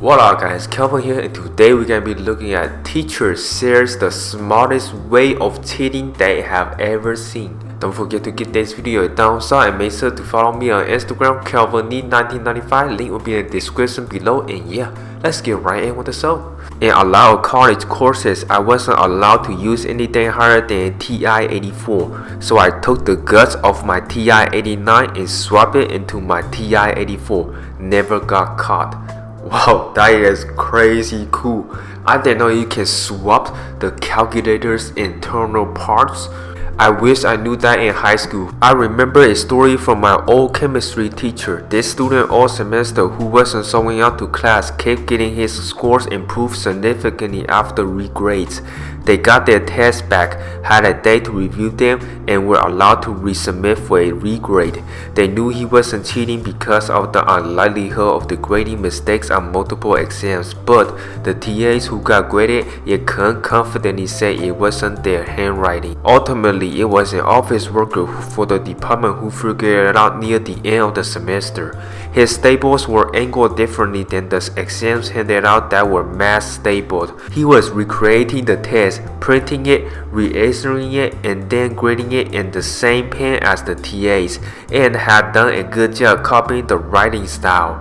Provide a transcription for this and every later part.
What up guys, Kelvin here, and today we're gonna be looking at teacher shares the smartest way of cheating they have ever seen. Don't forget to give this video a thumbs up and make sure to follow me on Instagram, KelvinNeat1995, link will be in the description below. And yeah, let's get right in with the show. In a lot of college courses, I wasn't allowed to use anything higher than TI-84, so I took the guts of my TI-89 and swapped it into my TI-84. Never got caught. Wow, that is crazy cool. I didn't know you can swap the calculator's internal parts. I wish I knew that in high school. I remember a story from my old chemistry teacher. This student all semester who wasn't showing up to class kept getting his scores improved significantly after regrades. They got their tests back, had a day to review them, and were allowed to resubmit for a regrade. They knew he wasn't cheating because of the unlikelihood of the grading mistakes on multiple exams, but the TAs who got graded yet couldn't confidently say it wasn't their handwriting. Ultimately, it was an office worker for the department who figured it out near the end of the semester. His staples were angled differently than the exams handed out that were mass stapled. He was recreating the test, printing it, reissuing it, and then grading it in the same pen as the TAs, and had done a good job copying the writing style.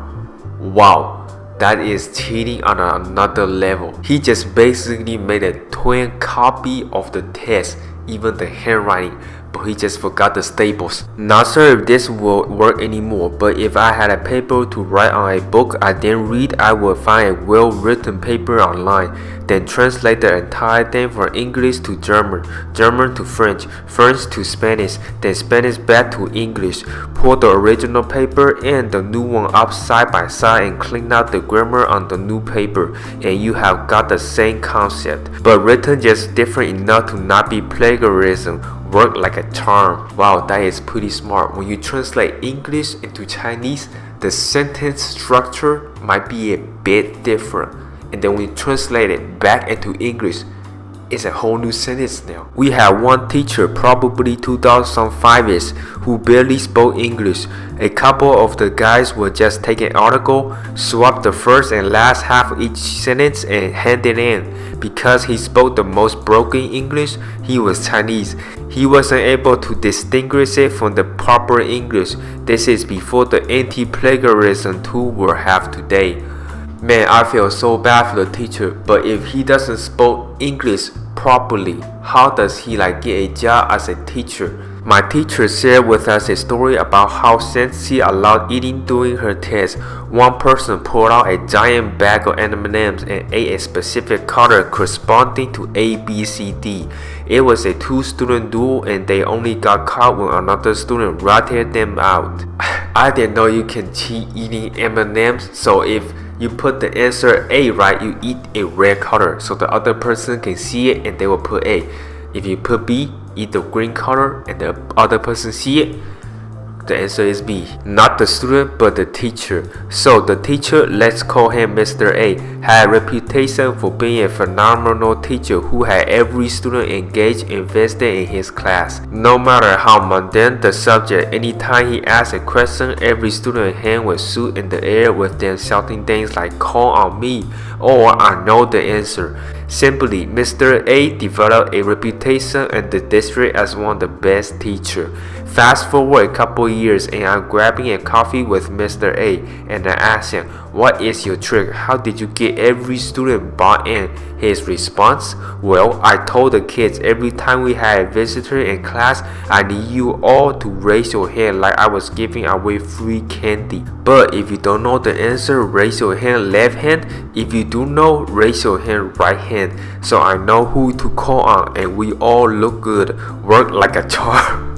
Wow, that is cheating on another level. He just basically made a twin copy of the test, even the handwriting, but he just forgot the staples. Not sure if this will work anymore, but if I had a paper to write on a book I didn't read, I would find a well-written paper online, then translate the entire thing from English to German, German to French, French to Spanish, then Spanish back to English, pull the original paper and the new one up side by side and clean out the grammar on the new paper, and you have got the same concept, but written just different enough to not be plagiarism. Work like a charm. Wow, that is pretty smart. When you translate English into Chinese, the sentence structure might be a bit different, and then when you translate it back into English, it's a whole new sentence now. We had one teacher, probably 2005ish, who barely spoke English. A couple of the guys would just take an article, swap the first and last half of each sentence and hand it in. Because he spoke the most broken English, he was Chinese. He wasn't able to distinguish it from the proper English. This is before the anti-plagiarism tool we have today. Man, I feel so bad for the teacher, but if he doesn't speak English properly, how does he get a job as a teacher? My teacher shared with us a story about how since she allowed eating during her test, one person pulled out a giant bag of M&Ms and ate a specific color corresponding to A, B, C, D. It was a two-student duel and they only got caught when another student ratted them out. I didn't know you can cheat eating M&Ms, so if you put the answer A right, you eat a red color so the other person can see it and they will put A. If you put B, eat the green color and the other person see it, the answer is B. Not the student, but the teacher. So the teacher, let's call him Mr. A, had a reputation for being a phenomenal teacher who had every student engaged, invested in his class. No matter how mundane the subject, anytime he asked a question, every student hand would shoot in the air with them shouting things like "call on me" or "I know the answer." Simply, Mr. A developed a reputation in the district as one of the best teachers. Fast forward a couple years and I'm grabbing a coffee with Mr. A and I asked him, "What is your trick? How did you get every student bought in?" His response, "Well, I told the kids every time we had a visitor in class, I need you all to raise your hand like I was giving away free candy. But if you don't know the answer, raise your hand left hand. If you do know, raise your hand right hand. So I know who to call on and we all look good. Work like a charm."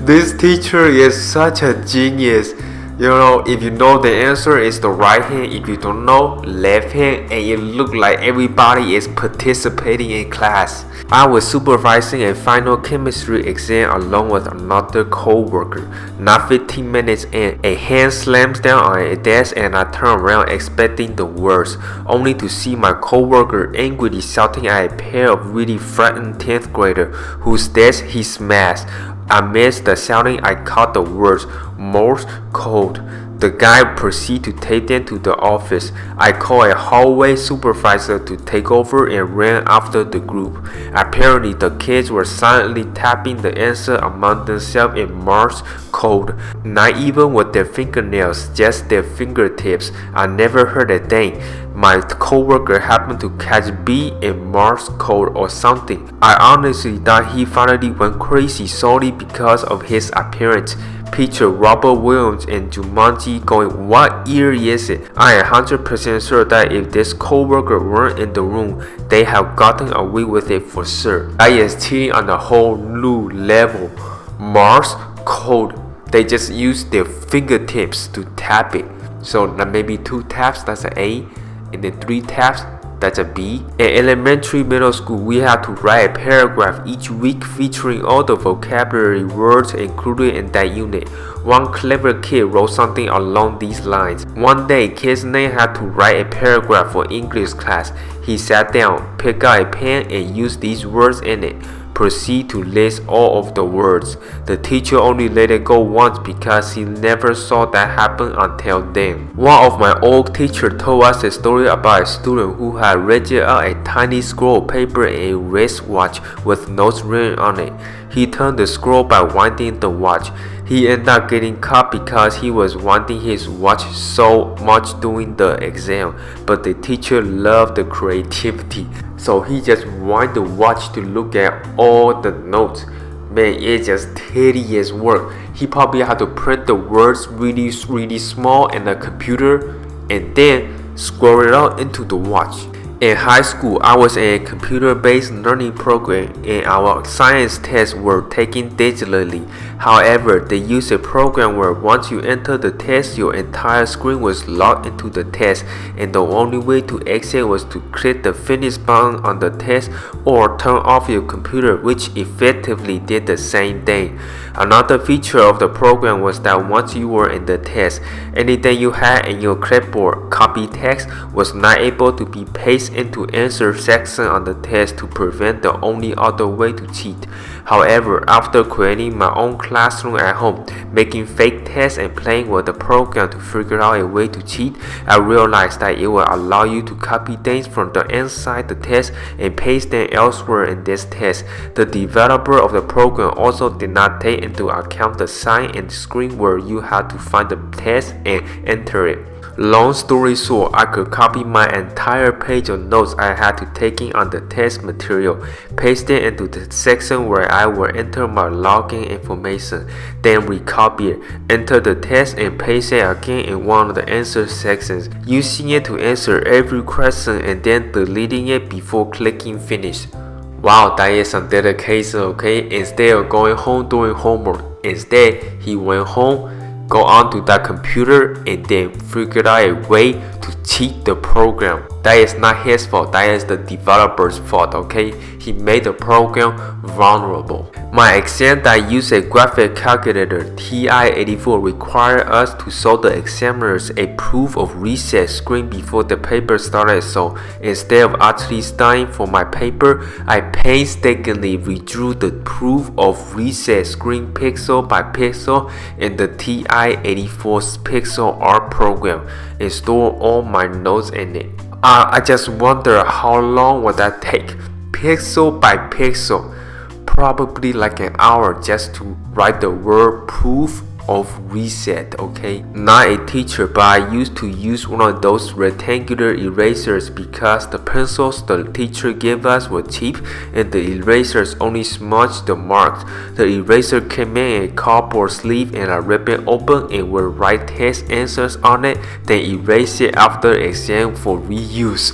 This teacher is such a genius. You know, if you know the answer is the right hand, if you don't know, left hand, and it look like everybody is participating in class. I was supervising a final chemistry exam along with another co-worker. Not 15 minutes in, a hand slams down on a desk and I turn around expecting the worst, only to see my co-worker angrily shouting at a pair of really frightened 10th grader whose desk he smashed. Amidst the shouting, I caught the words Morse code. The guy proceeded to take them to the office. I called a hallway supervisor to take over and ran after the group. Apparently, the kids were silently tapping the answer among themselves in Morse code, not even with their fingernails, just their fingertips. I never heard a thing. My coworker happened to catch B in Morse code or something. I honestly thought he finally went crazy solely because of his appearance. Picture Robert Williams in Jumanji going, "What year is it?" I am 100% sure that if this coworker weren't in the room, they have gotten away with it for sure. That is cheating on a whole new level. Morse code, they just use their fingertips to tap it. So maybe 2 taps, that's an A, and then 3 taps, that's a B. In elementary, middle school, we had to write a paragraph each week featuring all the vocabulary words included in that unit. One clever kid wrote something along these lines. One day, kid's name had to write a paragraph for English class. He sat down, picked out a pen, and used these words in it. Proceed to list all of the words. The teacher only let it go once because he never saw that happen until then. One of my old teachers told us a story about a student who had written out a tiny scroll of paper and a wristwatch with notes written on it. He turned the scroll by winding the watch. He ended up getting caught because he was winding his watch so much during the exam, but the teacher loved the creativity, so he just wind the watch to look at all the notes. Man, it's just tedious work. He probably had to print the words really small in the computer and then scroll it out into the watch. In high school, I was in a computer-based learning program and our science tests were taken digitally. However, they used a program where once you enter the test, your entire screen was logged into the test, and the only way to exit was to click the finish button on the test or turn off your computer, which effectively did the same thing. Another feature of the program was that once you were in the test, anything you had in your clipboard, copy text, was not able to be pasted into answer section on the test to prevent the only other way to cheat. However, after creating my own classroom at home, making fake tests and playing with the program to figure out a way to cheat, I realized that it will allow you to copy things from the inside the test and paste them elsewhere in this test. The developer of the program also did not take into account the sign and screen where you had to find the test and enter it. Long story short, I could copy my entire page of notes I had to taking on the test material, paste it into the section where I will enter my login information, then recopy it, enter the test and paste it again in one of the answer sections, using it to answer every question and then deleting it before clicking finish. Wow, that is some dedication, okay? Instead of going home doing homework, instead he went home, go onto that computer and then figure out a way to cheat the program. That is not his fault, that is the developer's fault, okay? He made the program vulnerable. My exam that used a graphic calculator TI-84 required us to show the examiners a proof of reset screen before the paper started, so instead of actually studying for my paper, I painstakingly redrew the proof of reset screen pixel by pixel in the TI-84's pixel art program and stored all my notes in it. I just wonder how long would that take, pixel by pixel. Probably like an hour just to write the word proof of reset, okay? Not a teacher, but I used to use one of those rectangular erasers because the pencils the teacher gave us were cheap and the erasers only smudged the marks. The eraser came in a cardboard sleeve and I rip it open and would write test answers on it, then erase it after exam for reuse.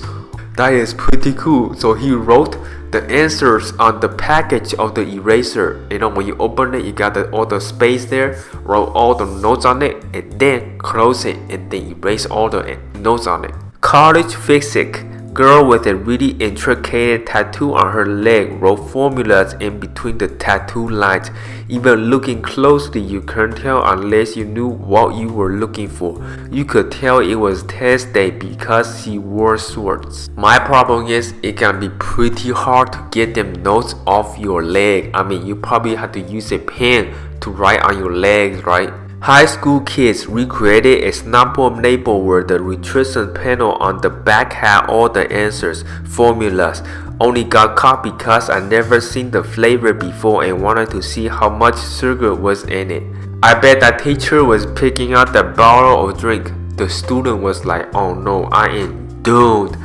That is pretty cool. So he wrote the answers on the package of the eraser. You know, when you open it, you got all the space there, wrote all the notes on it, and then close it, and then erase all the notes on it. College physics. Girl with a really intricate tattoo on her leg wrote formulas in between the tattoo lines. Even looking closely, you couldn't tell unless you knew what you were looking for. You could tell it was test day because she wore shorts. My problem is it can be pretty hard to get them notes off your leg. I mean, you probably have to use a pen to write on your legs, right? High school kids recreated a snapple label where the restriction panel on the back had all the answers, formulas. Only got caught because I never seen the flavor before and wanted to see how much sugar was in it. I bet that teacher was picking out the bottle of drink. The student was like, oh no, I am doomed.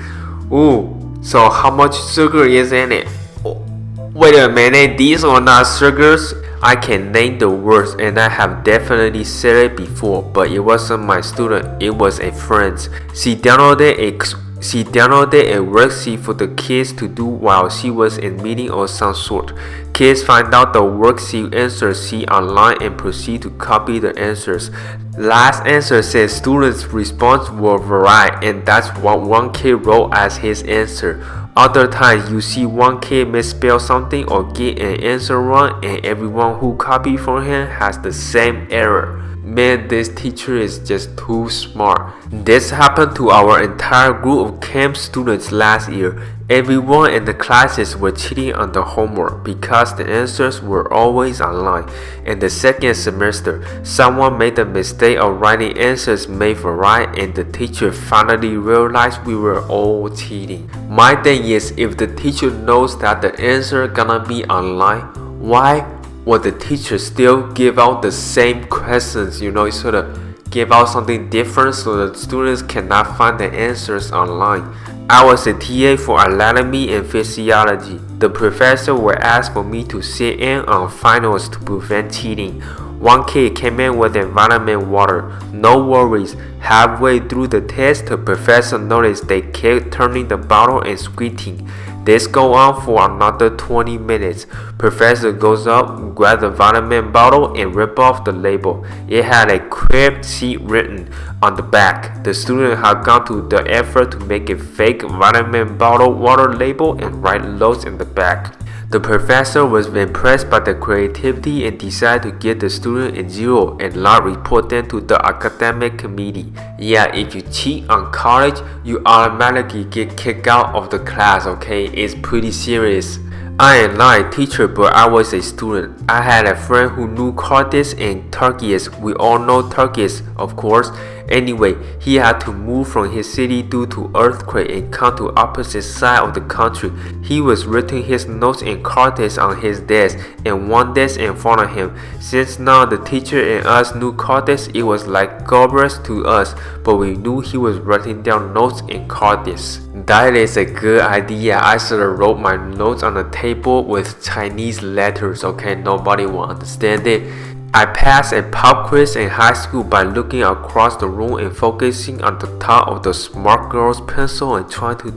Ooh, so how much sugar is in it? Oh, wait a minute, these are not sugars? I can name the words and I have definitely said it before, but it wasn't my student, it was a friend. She downloaded a worksheet for the kids to do while she was in meeting of some sort. Kids find out the worksheet answer sheet online and proceed to copy the answers. Last answer says students' response were varied, and that's what one kid wrote as his answer. Other times you see one kid misspell something or get an answer wrong and everyone who copied from him has the same error. Man, this teacher is just too smart. This happened to our entire group of camp students last year. Everyone in the classes were cheating on the homework because the answers were always online. In the second semester, someone made the mistake of writing answers made for right and the teacher finally realized we were all cheating. My thing is, if the teacher knows that the answer gonna be online, why would the teacher still give out the same questions, sort of give out something different so the students cannot find the answers online? I was a TA for anatomy and physiology. The professor would ask for me to sit in on finals to prevent cheating. One kid came in with environment water. No worries. Halfway through the test, the professor noticed they kept turning the bottle and squeaking. This goes on for another 20 minutes. Professor goes up, grabs the vitamin bottle and rip off the label. It had a crib sheet written on the back. The student had gone to the effort to make a fake vitamin bottle water label and write notes in the back. The professor was impressed by the creativity and decided to give the student a 0 and not report them to the academic committee. Yeah, if you cheat on college, you automatically get kicked out of the class, okay? It's pretty serious. I am not a teacher, but I was a student. I had a friend who knew Kurdish and Turkish. We all know Turkish, of course. Anyway, he had to move from his city due to earthquake and come to opposite side of the country. He was writing his notes in Kurdish on his desk and one desk in front of him. Since now the teacher and us knew Kurdish, it was like gibberish to us, but we knew he was writing down notes in Kurdish. That is a good idea. I should have wrote my notes on the table with Chinese letters, okay? Nobody will understand it. I passed a pop quiz in high school by looking across the room and focusing on the top of the smart girl's pencil and trying to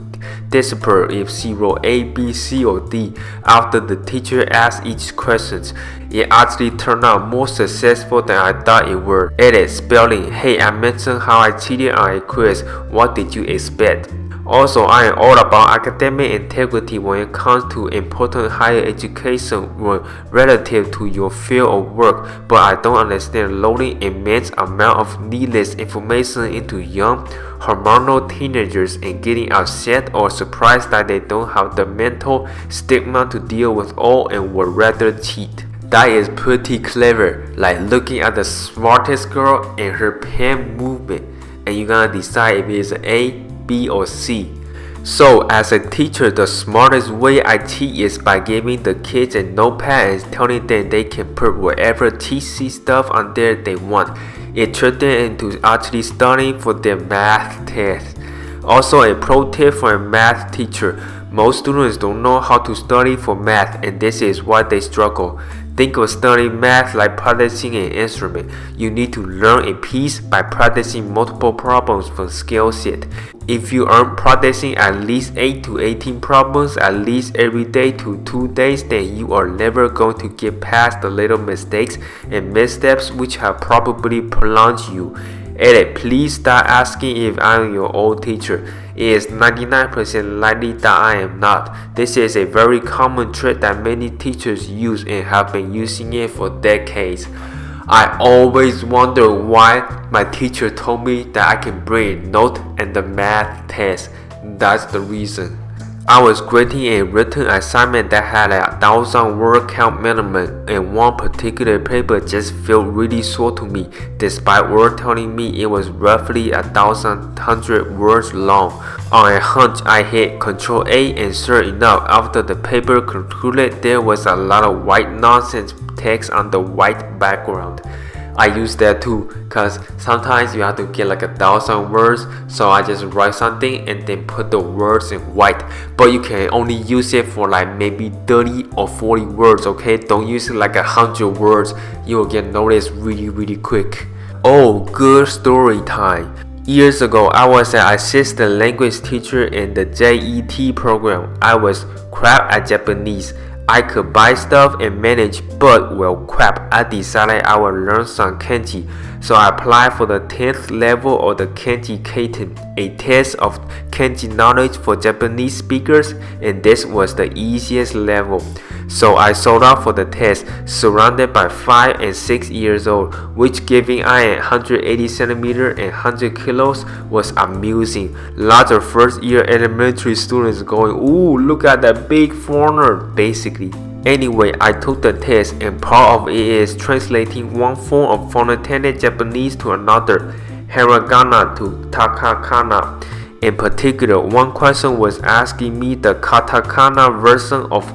decipher if she wrote A, B, C, or D after the teacher asked each question. It actually turned out more successful than I thought it would. Edit, spelling, hey, I mentioned how I cheated on a quiz. What did you expect? Also, I am all about academic integrity when it comes to important higher education relative to your field of work, but I don't understand loading immense amount of needless information into young, hormonal teenagers and getting upset or surprised that they don't have the mental stigma to deal with all and would rather cheat. That is pretty clever, like looking at the smartest girl and her pen movement, and you're gonna decide if it's an A, B, or C. So as a teacher, the smartest way I cheat is by giving the kids a notepad and telling them they can put whatever cheesy stuff on there they want. It tricked them into actually studying for their math test. Also, a pro tip for a math teacher: most students don't know how to study for math, and this is why they struggle. Think of studying math like practicing an instrument. You need to learn a piece by practicing multiple problems from skill set. If you aren't practicing at least 8 to 18 problems at least every day to 2 days, then you are never going to get past the little mistakes and missteps which have probably prolonged you. Edit, please stop asking if I am your old teacher. It is 99% likely that I am not. This is a very common trick that many teachers use and have been using it for decades. I always wonder why my teacher told me that I can bring a note and the math test. That's the reason. I was grading a written assignment that had a 1,000-word count minimum, and one particular paper just felt really short to me, despite Word telling me it was roughly 1,100 words long. On a hunch, I hit Ctrl A, and sure enough, after the paper concluded, there was a lot of white nonsense text on the white background. I use that too, cause sometimes you have to get like 1,000 words, so I just write something and then put the words in white, but you can only use it for like maybe 30 or 40 words, okay? Don't use it like 100 words, you will get noticed really quick. Oh, good story time. Years ago, I was an assistant language teacher in the JET program. I was crap at Japanese. I could buy stuff and manage, but well crap, I decided I would learn some kanji. So I applied for the 10th level of the Kanji Kaiten, a test of kanji knowledge for Japanese speakers, and this was the easiest level. So I showed up for the test, surrounded by 5 and 6 years old, which giving I am 180 centimeters and 100 kilos was amusing. Lots of first year elementary students going, ooh, look at that big foreigner, basically. Anyway, I took the test, and part of it is translating one form of phonetic Japanese to another, hiragana to katakana. In particular, one question was asking me the katakana version of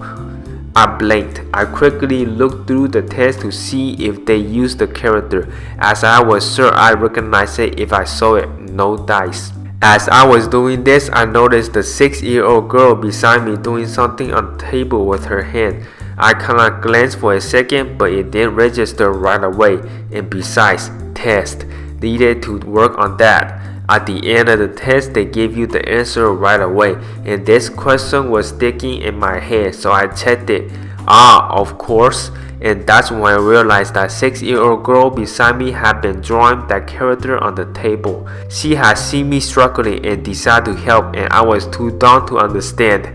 I blanked. I quickly looked through the test to see if they used the character, as I was sure I recognized it if I saw it. No dice. As I was doing this, I noticed the 6-year-old girl beside me doing something on the table with her hand. I kinda glanced for a second, but it didn't register right away, and besides, test. Needed to work on that. At the end of the test, they give you the answer right away, and this question was sticking in my head, so I checked it. Ah, of course. And that's when I realized that 6-year-old girl beside me had been drawing that character on the table. She had seen me struggling and decided to help, and I was too dumb to understand.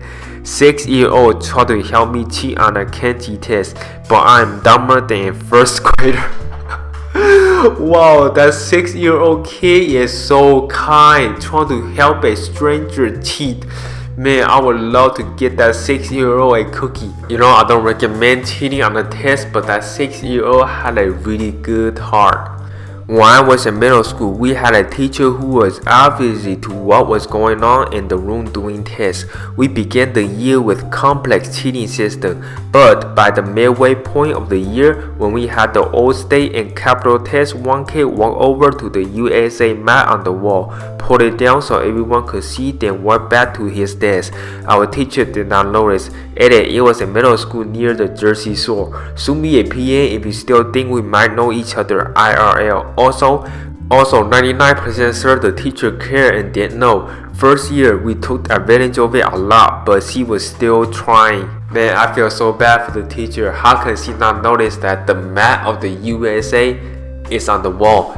6-year-old tried to help me cheat on a kanji test, but I'm dumber than a first grader. Wow, that 6-year-old kid is so kind, trying to help a stranger cheat. Man, I would love to get that 6-year-old a cookie. You know, I don't recommend cheating on a test, but that 6-year-old had a really good heart. When I was in middle school, we had a teacher who was obviously to what was going on in the room doing tests. We began the year with complex cheating system, but by the midway point of the year, when we had the old state and capital test, one kid walked over to the USA map on the wall, pulled it down so everyone could see, then walked back to his desk. Our teacher did not notice. Edit, it was in middle school near the Jersey Shore. Sue me a PA if you still think we might know each other IRL. Also 99% sure the teacher cared and didn't know. First year, we took advantage of it a lot, but she was still trying. Man, I feel so bad for the teacher. How can she not notice that the map of the USA is on the wall?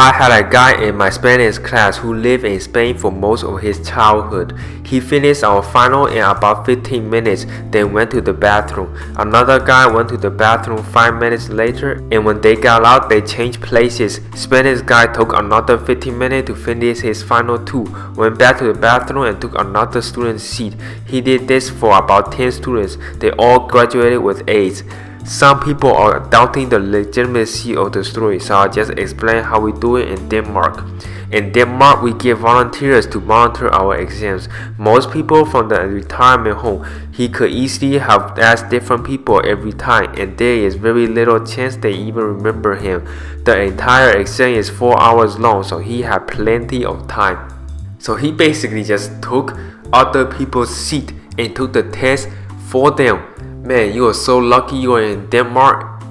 I had a guy in my Spanish class who lived in Spain for most of his childhood. He finished our final in about 15 minutes, then went to the bathroom. Another guy went to the bathroom 5 minutes later, and when they got out, they changed places. Spanish guy took another 15 minutes to finish his final too, went back to the bathroom and took another student's seat. He did this for about 10 students. They all graduated with A's. Some people are doubting the legitimacy of the story, so I'll just explain how we do it in Denmark. In Denmark, we get volunteers to monitor our exams. Most people from the retirement home, he could easily have asked different people every time, and there is very little chance they even remember him. The entire exam is 4 hours long, so he had plenty of time. So he basically just took other people's seat and took the test for them. Man, you are so lucky you are in Denmark.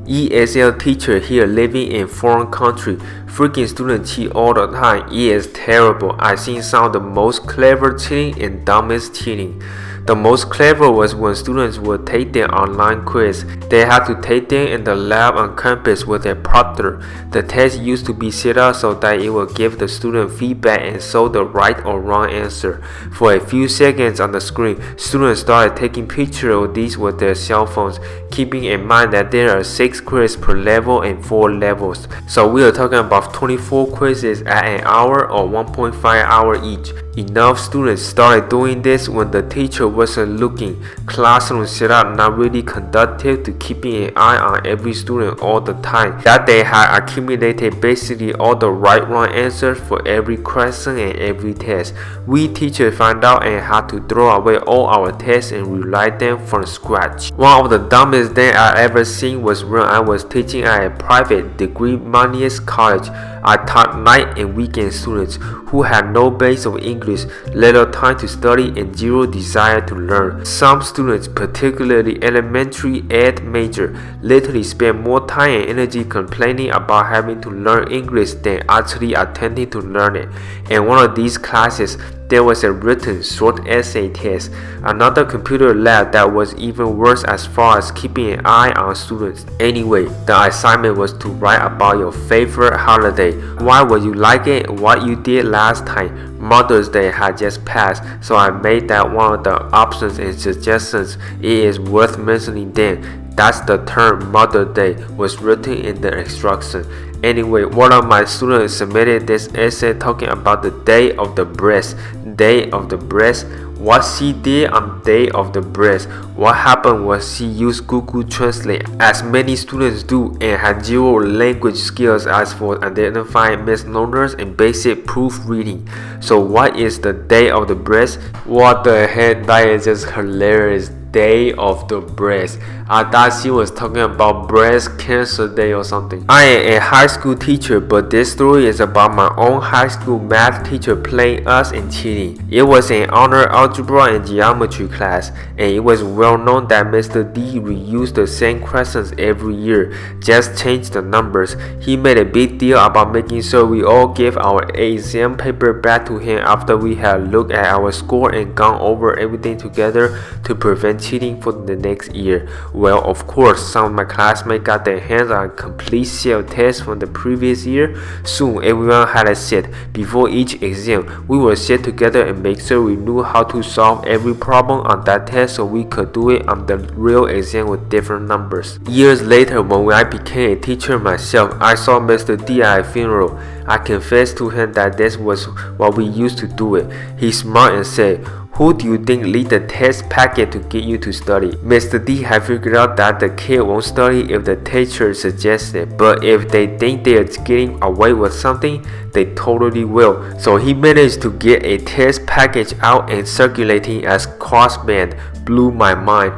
ESL teacher here living in foreign country. Freaking students cheat all the time. It is terrible. I've seen some of the most clever cheating and dumbest cheating. The most clever was when students would take their online quiz. They had to take them in the lab on campus with a proctor. The test used to be set up so that it would give the student feedback and show the right or wrong answer. For a few seconds on the screen, students started taking pictures of these with their cell phones, keeping in mind that there are 6 quizzes per level and 4 levels. So we are talking about 24 quizzes at an hour or 1.5 hours each. Enough students started doing this when the teacher wasn't looking. Classroom setup not really conducive to keeping an eye on every student all the time. That they had accumulated basically all the right-wrong answers for every question and every test. We teachers found out and had to throw away all our tests and rewrite them from scratch. One of the dumbest things I ever seen was when I was teaching at a private degree-moneyest college. I taught night and weekend students who had no base of English, little time to study, and zero desire to learn. Some students, particularly elementary ed major, literally spend more time and energy complaining about having to learn English than actually attempting to learn it. In one of these classes, there was a written short essay test. Another computer lab that was even worse as far as keeping an eye on students. Anyway, the assignment was to write about your favorite holiday. Why would you like it and what you did last time? Mother's Day had just passed, so I made that one of the options and suggestions. It is worth mentioning then. That's the term Mother's Day was written in the instruction. Anyway, one of my students submitted this essay talking about the day of the breast. Day of the breast. What she did on day of the breast. What happened was she used Google Translate, as many students do, and had zero language skills as for identifying misnomers and basic proofreading. So what is the day of the breast? What the heck, that is just hilarious. Day of the breast. I thought she was talking about breast cancer day or something. I am a high school teacher, but this story is about my own high school math teacher playing us and cheating. It was an honor algebra and geometry class, and it was well known that Mr. D reused the same questions every year, just changed the numbers. He made a big deal about making sure we all gave our exam paper back to him after we had looked at our score and gone over everything together to prevent cheating for the next year. Well, of course, some of my classmates got their hands on a complete set of tests from the previous year. Soon, everyone had a set. Before each exam, we would sit together and make sure we knew how to solve every problem on that test so we could do it on the real exam with different numbers. Years later, when I became a teacher myself, I saw Mr. D at a funeral. I confessed to him that this was what we used to do it. He smiled and said, "Who do you think lead the test packet to get you to study?" Mr. D had figured out that the kid won't study if the teacher suggests it, but if they think they are getting away with something, they totally will. So he managed to get a test package out and circulating as crossband. Blew my mind.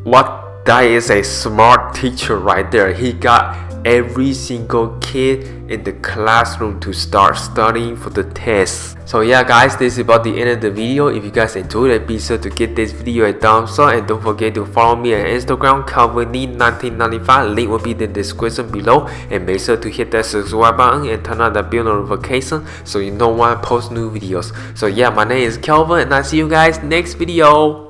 What? That is a smart teacher right there. He got every single kid in the classroom to start studying for the test. So yeah guys, this is about the end of the video. If you guys enjoyed it, be sure to give this video a thumbs up and don't forget to follow me on Instagram, Calvin1995. Link will be in the description below, and make sure to hit that subscribe button and turn on the bell notification so you know when I post new videos. So yeah, my name is Calvin and I'll see you guys next video.